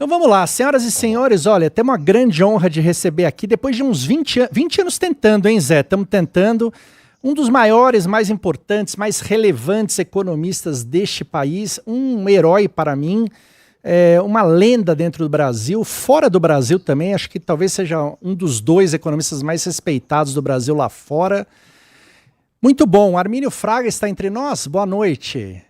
Então vamos lá, senhoras e senhores, olha, temos uma grande honra de receber aqui, depois de uns 20 anos tentando, hein, Zé? Estamos tentando, um dos maiores, mais importantes, mais relevantes economistas deste país, um herói para mim, uma lenda dentro do Brasil, fora do Brasil também, acho que talvez seja um dos dois economistas mais respeitados do Brasil lá fora. Muito bom, Armínio Fraga está entre nós, boa noite.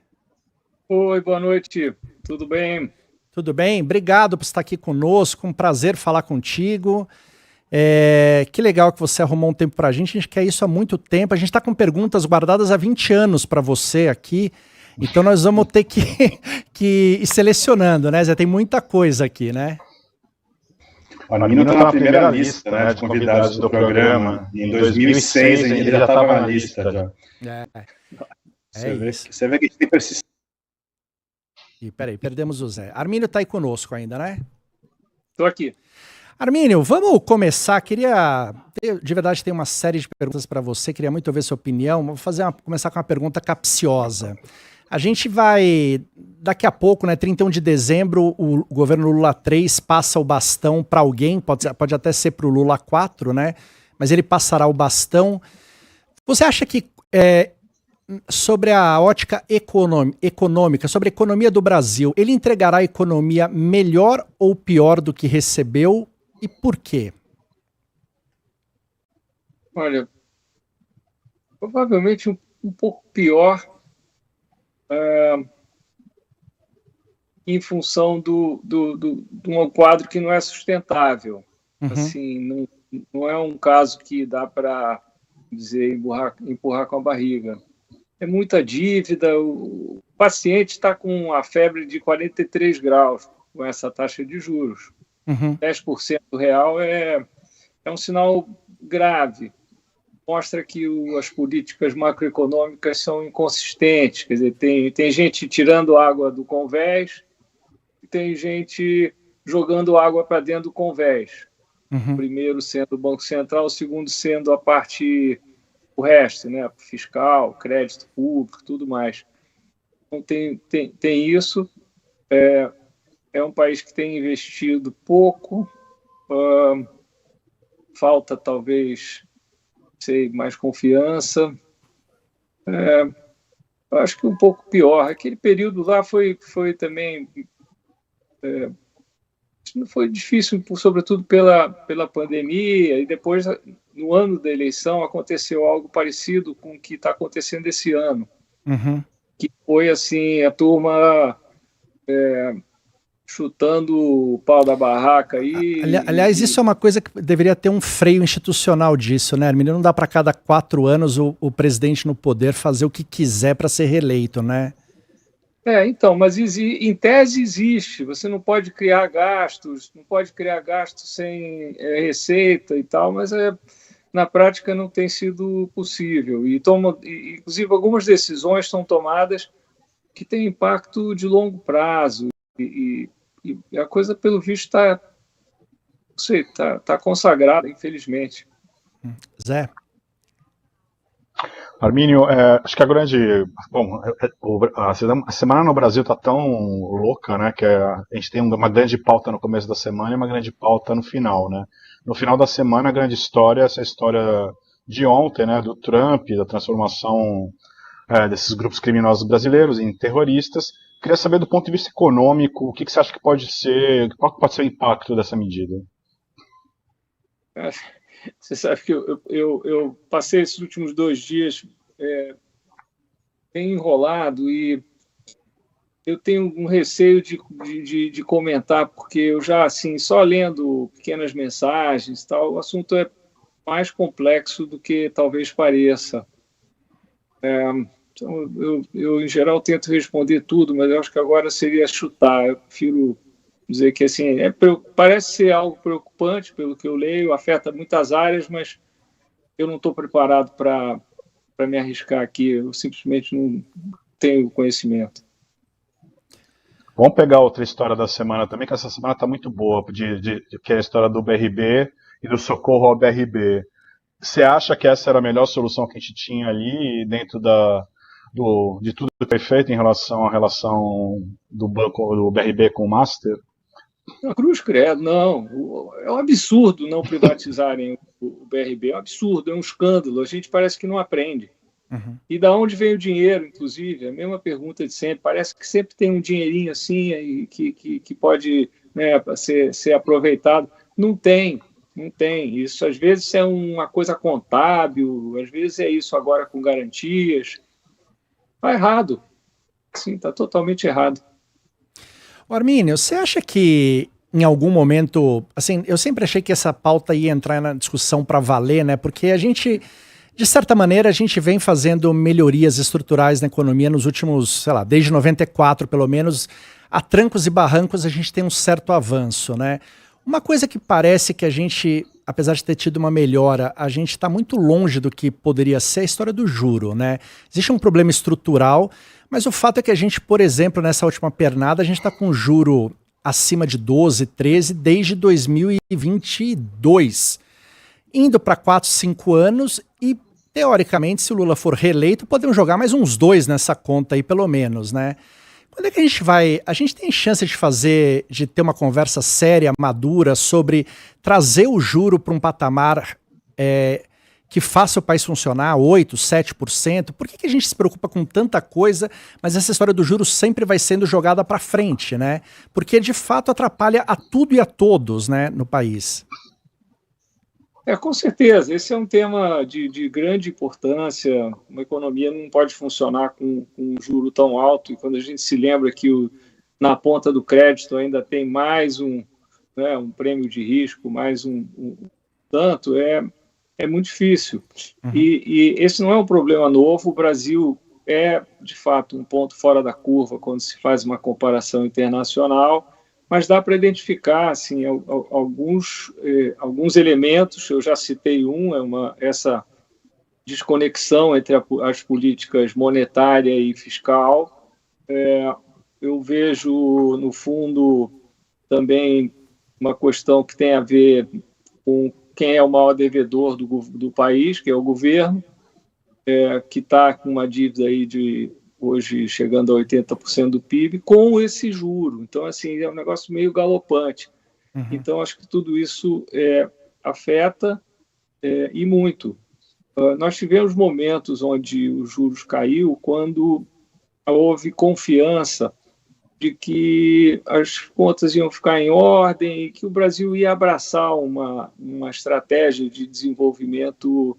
Oi, boa noite, tudo bem? Tudo bem? Obrigado por estar aqui conosco, um prazer falar contigo. Que legal que você arrumou um tempo para a gente quer isso há muito tempo. A gente está com perguntas guardadas há 20 anos para você aqui, então nós vamos ter que ir selecionando, né, Zé? Tem muita coisa aqui, né? O Armínio está na primeira lista, né, de convidados do programa. Em 2006 ele já estava na lista. Você vê que a gente tem persistência. Peraí, perdemos o Zé. Armínio está aí conosco ainda, né? Estou aqui. Armínio, vamos começar. De verdade, tem uma série de perguntas para você, queria muito ouvir sua opinião. Vou começar com uma pergunta capciosa. A gente vai, daqui a pouco, né, 31 de dezembro, o governo Lula 3 passa o bastão para alguém, pode até ser para o Lula 4, né? Mas ele passará o bastão. Você acha que... sobre a ótica econômica, sobre a economia do Brasil, ele entregará a economia melhor ou pior do que recebeu e por quê? Olha, provavelmente um pouco pior em função de um quadro que não é sustentável. Uhum. Assim, não é um caso que dá para dizer empurrar com a barriga. É muita dívida, o paciente está com a febre de 43 graus com essa taxa de juros. Uhum. 10% real é um sinal grave. Mostra que as políticas macroeconômicas são inconsistentes. Quer dizer, tem gente tirando água do convés e tem gente jogando água para dentro do convés. Uhum. O primeiro sendo o Banco Central, o segundo sendo a parte... o resto, né, fiscal, crédito público, tudo mais. Então tem isso. É um país que tem investido pouco, falta talvez, mais confiança. Acho que um pouco pior. Aquele período lá foi também... foi difícil, sobretudo pela pandemia, e depois, no ano da eleição, aconteceu algo parecido com o que está acontecendo esse ano. Uhum. Que foi, assim, a turma chutando o pau da barraca. Aliás, isso é uma coisa que deveria ter um freio institucional disso, né, Armínio? Não dá para cada 4 anos o presidente no poder fazer o que quiser para ser reeleito, né? Então, mas em tese existe, você não pode criar gastos, sem receita e tal, mas na prática não tem sido possível. Inclusive, algumas decisões são tomadas que têm impacto de longo prazo, e a coisa, pelo visto, está consagrada, infelizmente. Zé? Armínio, acho que a semana no Brasil está tão louca, né, que a gente tem uma grande pauta no começo da semana e uma grande pauta no final, né. No final da semana, a grande história, essa história de ontem, né, do Trump, da transformação desses grupos criminosos brasileiros em terroristas. Queria saber, do ponto de vista econômico, o que você acha que pode ser, qual pode ser o impacto dessa medida? Você sabe que eu passei esses últimos 2 dias bem enrolado, e eu tenho um receio de comentar, porque eu já, assim, só lendo pequenas mensagens e tal, o assunto é mais complexo do que talvez pareça. Então, eu, em geral, tento responder tudo, mas eu acho que agora seria chutar. Eu prefiro dizer que, assim, parece ser algo preocupante, pelo que eu leio, afeta muitas áreas, mas eu não estou preparado para me arriscar aqui, eu simplesmente não tenho conhecimento. Vamos pegar outra história da semana também, que essa semana está muito boa, que é a história do BRB e do socorro ao BRB. Você acha que essa era a melhor solução que a gente tinha ali, dentro de tudo que foi feito em relação à relação do banco, do BRB com o Master? Não, cruz credo, não. É um absurdo não privatizarem o BRB, é um absurdo, é um escândalo. A gente parece que não aprende. Uhum. E da onde vem o dinheiro, inclusive? A mesma pergunta de sempre. Parece que sempre tem um dinheirinho assim aí que pode, né, ser aproveitado. Não tem, não tem. Isso às vezes é uma coisa contábil, às vezes é isso agora com garantias. Está errado. Sim, está totalmente errado. Armínio, você acha que em algum momento, assim, eu sempre achei que essa pauta ia entrar na discussão para valer, né? Porque a gente, de certa maneira, a gente vem fazendo melhorias estruturais na economia nos últimos, sei lá, desde 94 pelo menos, a trancos e barrancos a gente tem um certo avanço, né? Uma coisa que parece que a gente, apesar de ter tido uma melhora, a gente está muito longe do que poderia ser a história do juro, né? Existe um problema estrutural, mas o fato é que a gente, por exemplo, nessa última pernada, a gente está com juro acima de 12, 13 desde 2022, indo para 4, 5 anos e, teoricamente, se o Lula for reeleito, podemos jogar mais uns 2 nessa conta aí, pelo menos, né? Quando é que a gente vai... A gente tem chance de ter uma conversa séria, madura, sobre trazer o juro para um patamar que faça o país funcionar, 8%, 7%? Por que a gente se preocupa com tanta coisa, mas essa história do juro sempre vai sendo jogada para frente, né? Porque, de fato, atrapalha a tudo e a todos, né, no país. Com certeza. Esse é um tema de grande importância. Uma economia não pode funcionar com um juro tão alto. E quando a gente se lembra que na ponta do crédito ainda tem mais um prêmio de risco, mais tanto, é muito difícil. Uhum. E esse não é um problema novo. O Brasil é, de fato, um ponto fora da curva quando se faz uma comparação internacional, mas dá para identificar assim, alguns elementos. Eu já citei essa desconexão entre as políticas monetária e fiscal. Eu vejo, no fundo, também uma questão que tem a ver com quem é o maior devedor do país, que é o governo, que está com uma dívida aí hoje chegando a 80% do PIB, com esse juro. Então, assim, é um negócio meio galopante. Uhum. Então, acho que tudo isso afeta e muito. Nós tivemos momentos onde os juros caiu quando houve confiança de que as contas iam ficar em ordem e que o Brasil ia abraçar uma estratégia de desenvolvimento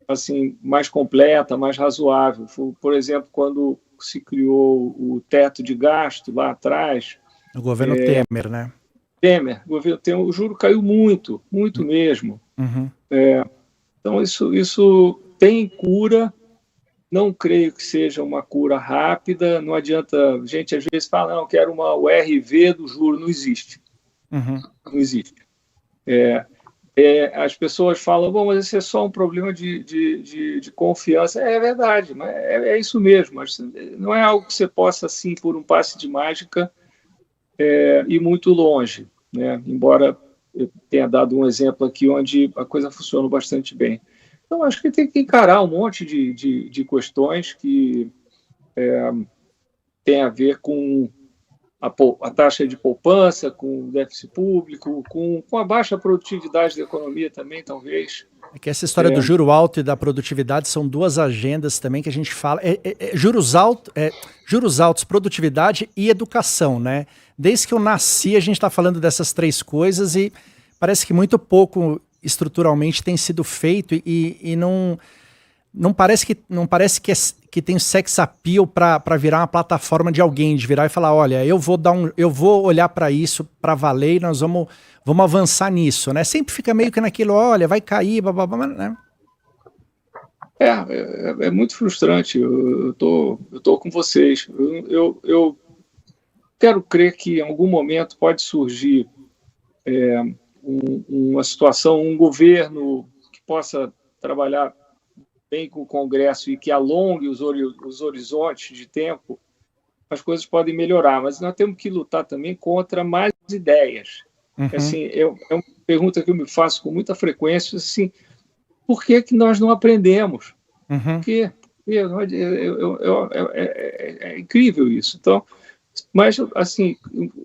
assim, mais completa, mais razoável. Por exemplo, quando se criou o teto de gasto lá atrás... O governo Temer, né? Temer, o juro caiu muito, muito mesmo. Uhum. Então, isso tem cura. Não creio que seja uma cura rápida. Não adianta... A gente, às vezes, fala, não, quero uma URV do juro. Não existe. Uhum. Não existe. As pessoas falam, bom, mas esse é só um problema de confiança. É verdade, mas é isso mesmo. Mas não é algo que você possa, assim, por um passe de mágica, ir muito longe, né? Embora eu tenha dado um exemplo aqui onde a coisa funciona bastante bem. Então, acho que tem que encarar um monte de questões que tem a ver com a taxa de poupança, com o déficit público, com a baixa produtividade da economia também, talvez. É que essa história do juro alto e da produtividade são duas agendas também que a gente fala. Juros altos, produtividade e educação, né? Desde que eu nasci, a gente está falando dessas 3 coisas e parece que muito pouco estruturalmente tem sido feito e não parece que tem sex appeal para virar uma plataforma de alguém, de virar e falar, olha, eu vou olhar para isso para valer e nós vamos avançar nisso, né? Sempre fica meio que naquilo, olha, vai cair, bababá, né? É muito frustrante. Eu tô com vocês. Eu quero crer que em algum momento pode surgir uma situação, um governo que possa trabalhar bem com o Congresso e que alongue os horizontes de tempo, as coisas podem melhorar. Mas nós temos que lutar também contra mais ideias. Uhum. Assim, é uma pergunta que eu me faço com muita frequência, assim, por que nós não aprendemos? Uhum. É incrível isso. Então, Mas, assim,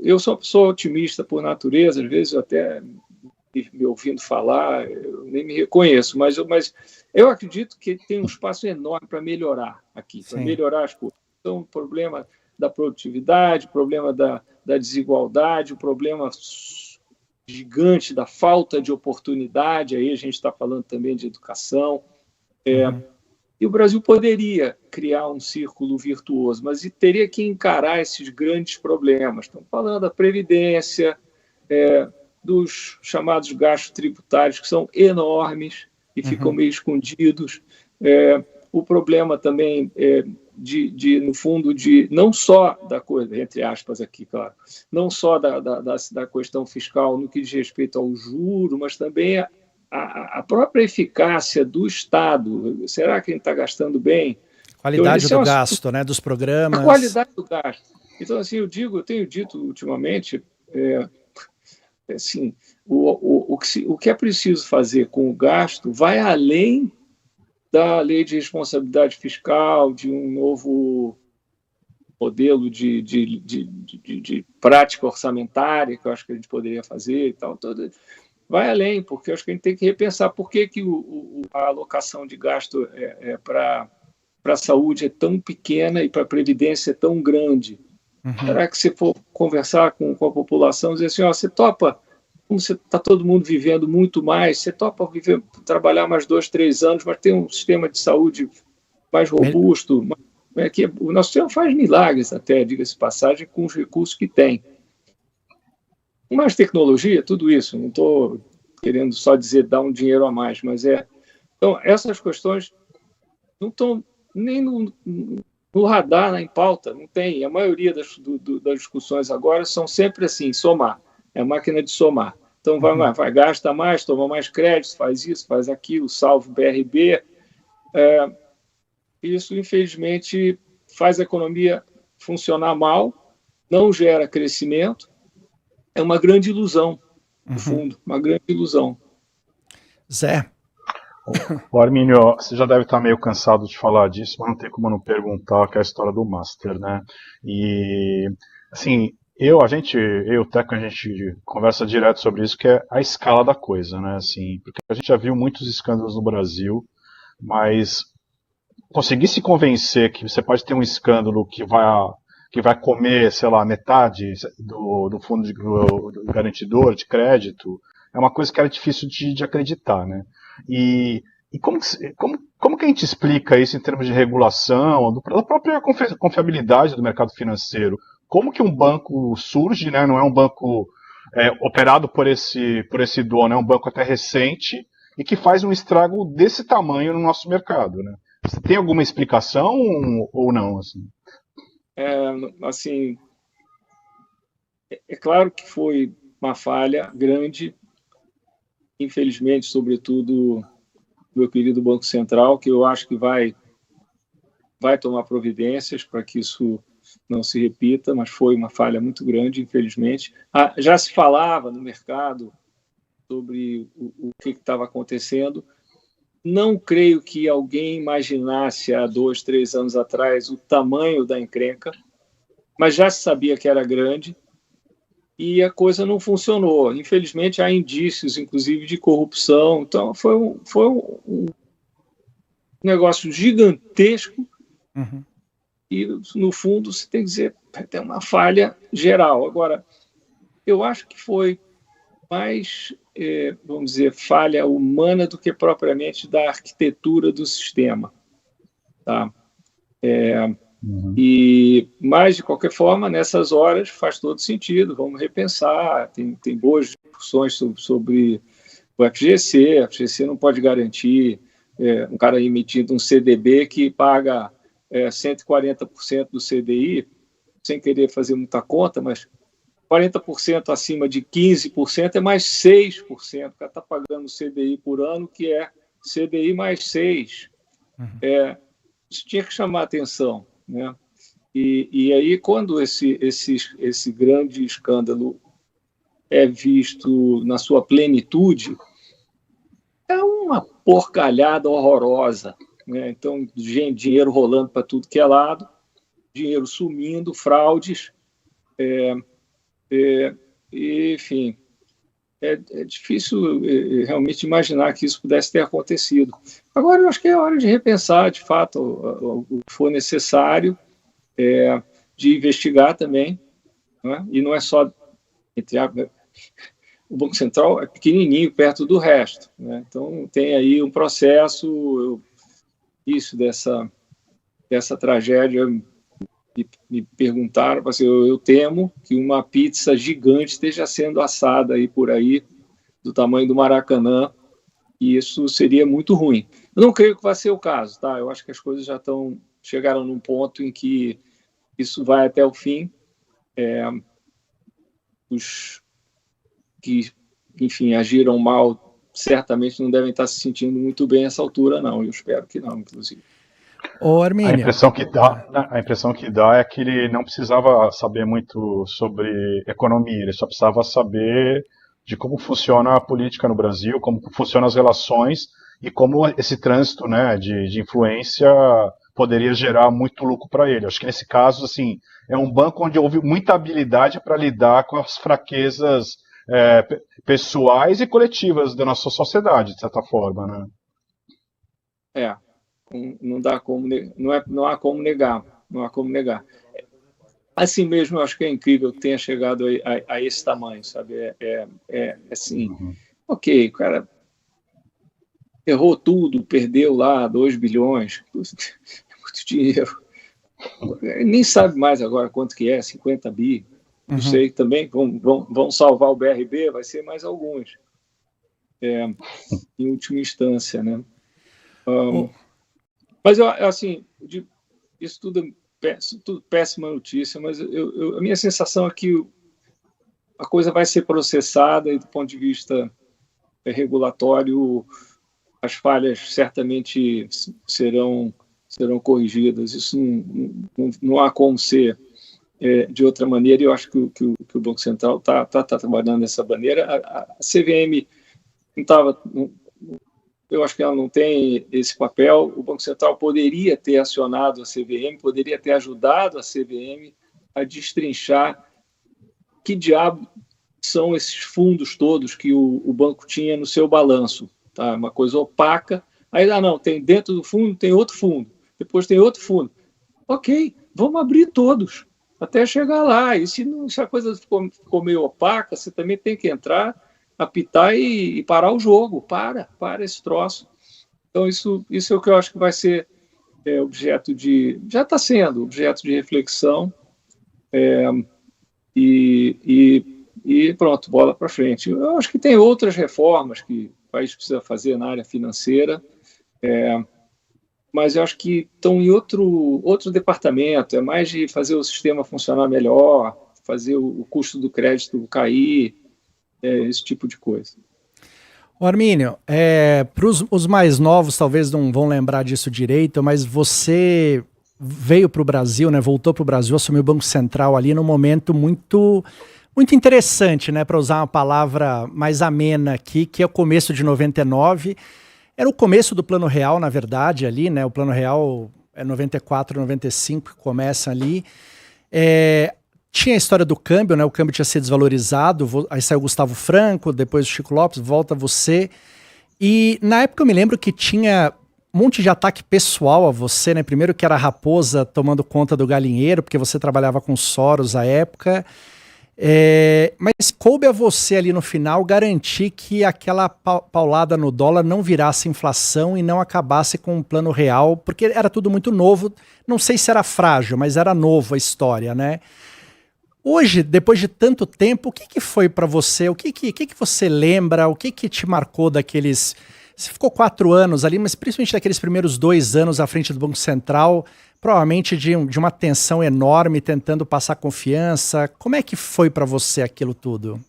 eu sou uma pessoa otimista por natureza, às vezes eu até me ouvindo falar, eu nem me reconheço, mas eu acredito que tem um espaço enorme para melhorar aqui, para melhorar as coisas. Então, o problema da produtividade, o problema da desigualdade, o problema gigante da falta de oportunidade, aí a gente está falando também de educação. E o Brasil poderia criar um círculo virtuoso, mas teria que encarar esses grandes problemas. Estamos falando da Previdência, dos chamados gastos tributários, que são enormes e ficam meio escondidos. O problema também no fundo, não só da coisa, entre aspas aqui, claro, não só da questão fiscal no que diz respeito ao juro, mas também a própria eficácia do Estado. Será que a gente está gastando bem? Qualidade do gasto, né, dos programas. A qualidade do gasto. Então, assim, eu tenho dito ultimamente, assim, o que é preciso fazer com o gasto vai além da lei de responsabilidade fiscal, de um novo modelo de prática orçamentária, que eu acho que a gente poderia fazer e tal. Vai além, porque eu acho que a gente tem que repensar por que a alocação de gasto para a saúde é tão pequena e para a Previdência é tão grande. Será que se for conversar com a população, dizer assim, você topa, como está todo mundo vivendo muito mais, você topa trabalhar mais 2, 3 anos, mas ter um sistema de saúde mais robusto, que o nosso sistema faz milagres até, diga-se de passagem, com os recursos que tem. Mais tecnologia, tudo isso, não estou querendo só dizer dar um dinheiro a mais, mas Então, essas questões não estão nem no radar, em pauta, não tem. A maioria das discussões agora são sempre assim, somar. É a máquina de somar. Então, vai gasta mais, toma mais créditos, faz isso, faz aquilo, salva o BRB. Isso, infelizmente, faz a economia funcionar mal, não gera crescimento. É uma grande ilusão, no fundo, uma grande ilusão. Zé? O Arminio, você já deve estar meio cansado de falar disso, mas não tem como não perguntar, que é a história do Master, né? E, assim, eu e o Teco, a gente conversa direto sobre isso, que é a escala da coisa, né? Assim, porque a gente já viu muitos escândalos no Brasil, mas conseguir se convencer que você pode ter um escândalo que vai comer, sei lá, metade do fundo do garantidor de crédito, é uma coisa que era difícil de acreditar, né? E como que a gente explica isso em termos de regulação, da própria confiabilidade do mercado financeiro? Como que um banco surge, né? Não é um banco operado por esse dono, é um banco até recente e que faz um estrago desse tamanho no nosso mercado, né? Você tem alguma explicação ou não? Assim, é claro que foi uma falha grande, infelizmente, sobretudo meu querido Banco Central, que eu acho que vai tomar providências para que isso não se repita, mas foi uma falha muito grande, infelizmente. Já se falava no mercado sobre o que estava acontecendo. Não creio que alguém imaginasse há 2, 3 anos atrás o tamanho da encrenca, mas já se sabia que era grande e a coisa não funcionou. Infelizmente, há indícios, inclusive, de corrupção. Então, foi um negócio gigantesco e, no fundo, você tem que dizer tem uma falha geral. Agora, eu acho que foi mais, vamos dizer, falha humana do que propriamente da arquitetura do sistema. Tá? Mas, de qualquer forma, nessas horas faz todo sentido, vamos repensar, tem boas discussões sobre o FGC. A FGC não pode garantir um cara emitindo um CDB que paga 140% do CDI, sem querer fazer muita conta, mas 40% acima de 15% é mais 6%. O cara está pagando CDI por ano, que é CDI mais 6%. Isso tinha que chamar a atenção, né? E aí, quando esse grande escândalo é visto na sua plenitude, é uma porcalhada horrorosa, né? Então, dinheiro rolando para tudo que é lado, dinheiro sumindo, fraudes, Enfim, é difícil realmente imaginar que isso pudesse ter acontecido. Agora, eu acho que é hora de repensar, de fato, o que for necessário, de investigar também, né? E não é só o Banco Central é pequenininho perto do resto, né? Então tem aí um processo, isso dessa tragédia. Me perguntaram, assim, eu temo que uma pizza gigante esteja sendo assada aí por aí, do tamanho do Maracanã, e isso seria muito ruim. Eu não creio que vai ser o caso, tá? Eu acho que as coisas já chegaram num ponto em que isso vai até o fim. Os que, enfim, agiram mal, certamente não devem estar se sentindo muito bem nessa altura, não. Eu espero que não, inclusive. Ô, A Armínio. impressão que dá é que ele não precisava saber muito sobre economia, ele só precisava saber de como funciona a política no Brasil, como funcionam as relações e como esse trânsito, né, de influência poderia gerar muito lucro para ele. Acho que nesse caso, assim, é um banco onde houve muita habilidade para lidar com as fraquezas pessoais e coletivas da nossa sociedade, de certa forma, né? Não dá como, não há como negar, não há como negar. Assim mesmo, eu acho que é incrível que tenha chegado a esse tamanho, sabe? Assim, ok, o cara errou tudo, perdeu lá 2 bilhões, é muito dinheiro. Nem sabe mais agora quanto que é, 50 bi, não sei, também vão salvar o BRB, vai ser mais alguns, em última instância, né? Mas, assim, isso tudo péssima notícia, mas a minha sensação é que a coisa vai ser processada e, do ponto de vista regulatório, as falhas certamente serão corrigidas. Isso não há como ser de outra maneira, e eu acho que o Banco Central está trabalhando dessa maneira. A CVM não estava... Eu acho que ela não tem esse papel. O Banco Central poderia ter acionado a CVM, poderia ter ajudado a CVM a destrinchar que diabo são esses fundos todos que o banco tinha no seu balanço. Tá? Uma coisa opaca. Aí, não, tem dentro do fundo, tem outro fundo. Depois tem outro fundo. Ok, vamos abrir todos até chegar lá. E se a coisa ficou meio opaca, você também tem que entrar, apitar e parar o jogo. Para esse troço. Então, isso é o que eu acho que vai ser objeto de... Já está sendo objeto de reflexão. E pronto, bola para frente. Eu acho que tem outras reformas que o país precisa fazer na área financeira, mas eu acho que estão em outro departamento. É mais de fazer o sistema funcionar melhor, fazer o custo do crédito cair, esse tipo de coisa. Ô Armínio, para os mais novos talvez não vão lembrar disso direito, mas você veio para o Brasil, né, voltou para o Brasil, assumiu o Banco Central ali num momento muito interessante, né, para usar uma palavra mais amena aqui, que é o começo de 99. Era o começo do Plano Real, na verdade, ali, né, o Plano Real é 94, 95 que começa ali. Tinha a história do câmbio, né? O câmbio tinha sido desvalorizado, aí saiu o Gustavo Franco, depois o Chico Lopes, volta você. E na época eu me lembro que tinha um monte de ataque pessoal a você, né? Primeiro que era a raposa tomando conta do galinheiro, porque você trabalhava com Soros à época. Mas coube a você ali no final garantir que aquela paulada no dólar não virasse inflação e não acabasse com o Plano Real, porque era tudo muito novo. Não sei se era frágil, mas era novo a história, né? Hoje, depois de tanto tempo, o que foi para você? O que você lembra? O que te marcou daqueles... Você ficou 4 anos ali, mas principalmente daqueles primeiros 2 anos à frente do Banco Central, provavelmente de uma tensão enorme, tentando passar confiança. Como é que foi para você aquilo tudo?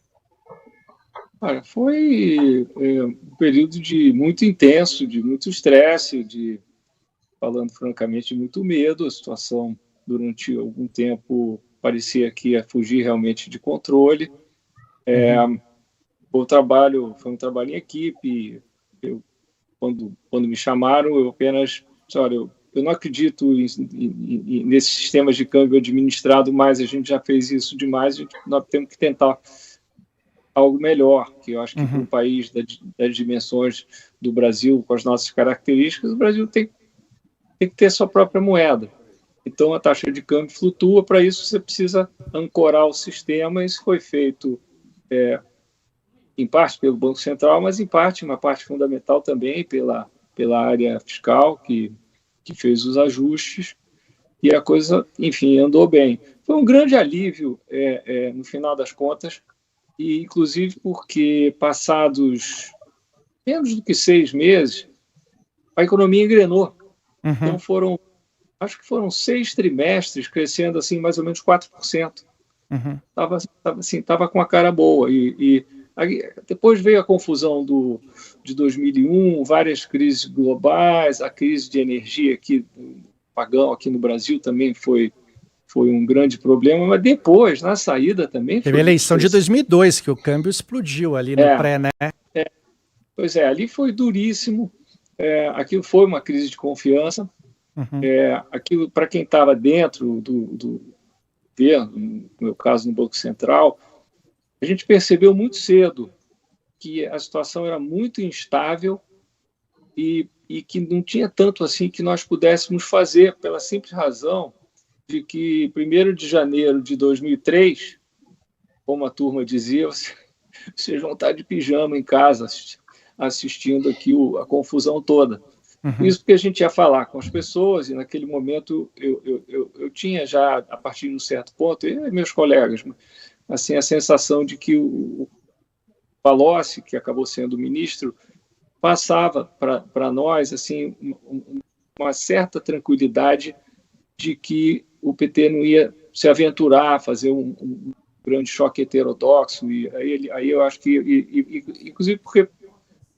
Olha, foi um período muito intenso, de muito estresse, falando francamente, de muito medo. A situação, durante algum tempo, parecia que ia fugir realmente de controle. Foi um trabalho em equipe. Quando me chamaram, eu apenas disse, olha, eu eu não acredito nesses sistemas de câmbio administrado, mas a gente já fez isso demais, nós temos que tentar algo melhor, que eu acho que para um país das dimensões do Brasil, com as nossas características, o Brasil tem que ter sua própria moeda. Então, a taxa de câmbio flutua, para isso você precisa ancorar o sistema, isso foi feito em parte pelo Banco Central, mas em parte, uma parte fundamental também pela área fiscal, que fez os ajustes, e a coisa, enfim, andou bem. Foi um grande alívio, no final das contas, e inclusive porque passados menos do que 6 meses, a economia engrenou. Então acho que foram 6 trimestres crescendo assim mais ou menos 4%. Tava com a cara boa. E aí, depois veio a confusão de 2001, várias crises globais, a crise de energia aqui, pagão aqui no Brasil também foi um grande problema, mas depois, na saída também... Teve a eleição de 2002, que o câmbio explodiu ali no pré, né? Pois é, ali foi duríssimo, aquilo foi uma crise de confiança, aquilo para quem estava dentro do governo, no meu caso no Banco Central, a gente percebeu muito cedo que a situação era muito instável e que não tinha tanto assim que nós pudéssemos fazer, pela simples razão de que 1º de janeiro de 2003, como a turma dizia, vocês vão estar de pijama em casa assistindo aqui a confusão toda. Isso porque a gente ia falar com as pessoas, e naquele momento eu tinha já, a partir de um certo ponto, eu e meus colegas, assim, a sensação de que o Palocci, que acabou sendo ministro, passava para nós assim, uma certa tranquilidade de que o PT não ia se aventurar a fazer um grande choque heterodoxo, e aí eu acho que, inclusive porque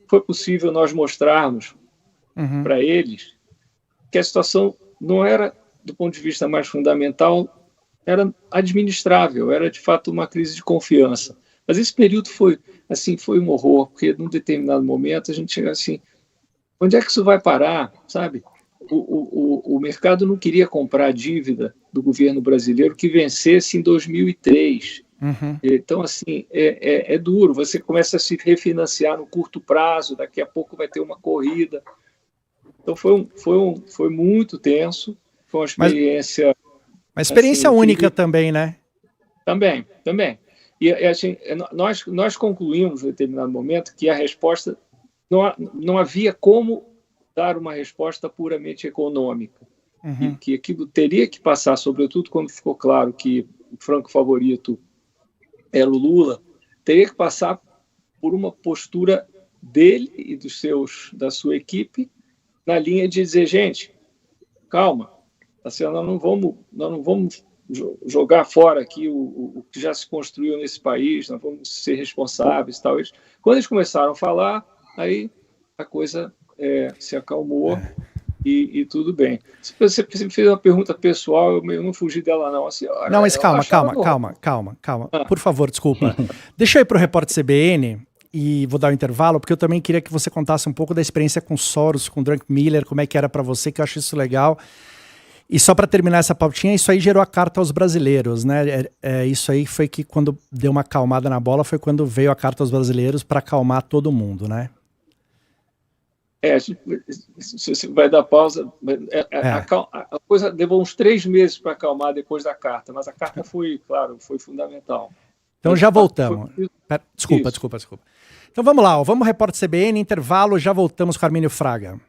foi possível nós mostrarmos para eles que a situação não era, do ponto de vista mais fundamental, era administrável, era de fato uma crise de confiança. Mas esse período foi um horror, porque num determinado momento a gente chega assim, onde é que isso vai parar, sabe? O mercado não queria comprar a dívida do governo brasileiro que vencesse em 2003. Então, assim, é duro. Você começa a se refinanciar no curto prazo, daqui a pouco vai ter uma corrida. Então, foi muito tenso. Foi uma experiência... Uma experiência assim, única também, né? Também. E assim, nós concluímos, em determinado momento, que a resposta... Não havia como dar uma resposta puramente econômica. E que aquilo teria que passar, sobretudo quando ficou claro que o franco favorito era o Lula, teria que passar por uma postura dele e da sua equipe na linha de dizer, gente, calma, assim, nós não vamos jogar fora aqui o que já se construiu nesse país, nós vamos ser responsáveis e tal. Quando eles começaram a falar, aí a coisa se acalmou e tudo bem. Se você me fez uma pergunta pessoal, eu não fugi dela não. Assim, não, mas calma. Por favor, desculpa. Deixa eu ir para o Repórter CBN e vou dar um intervalo, porque eu também queria que você contasse um pouco da experiência com Soros, com Druckenmiller, como é que era para você, que eu acho isso legal. E só para terminar essa pautinha, isso aí gerou a carta aos brasileiros, né? Isso aí foi que quando deu uma acalmada na bola, foi quando veio a carta aos brasileiros para acalmar todo mundo, né? Se vai dar pausa, a coisa levou uns 3 meses para acalmar depois da carta, mas a carta foi fundamental. Então já voltamos. Desculpa. Então vamos lá, vamos Repórter CBN, intervalo, já voltamos com Armínio Fraga.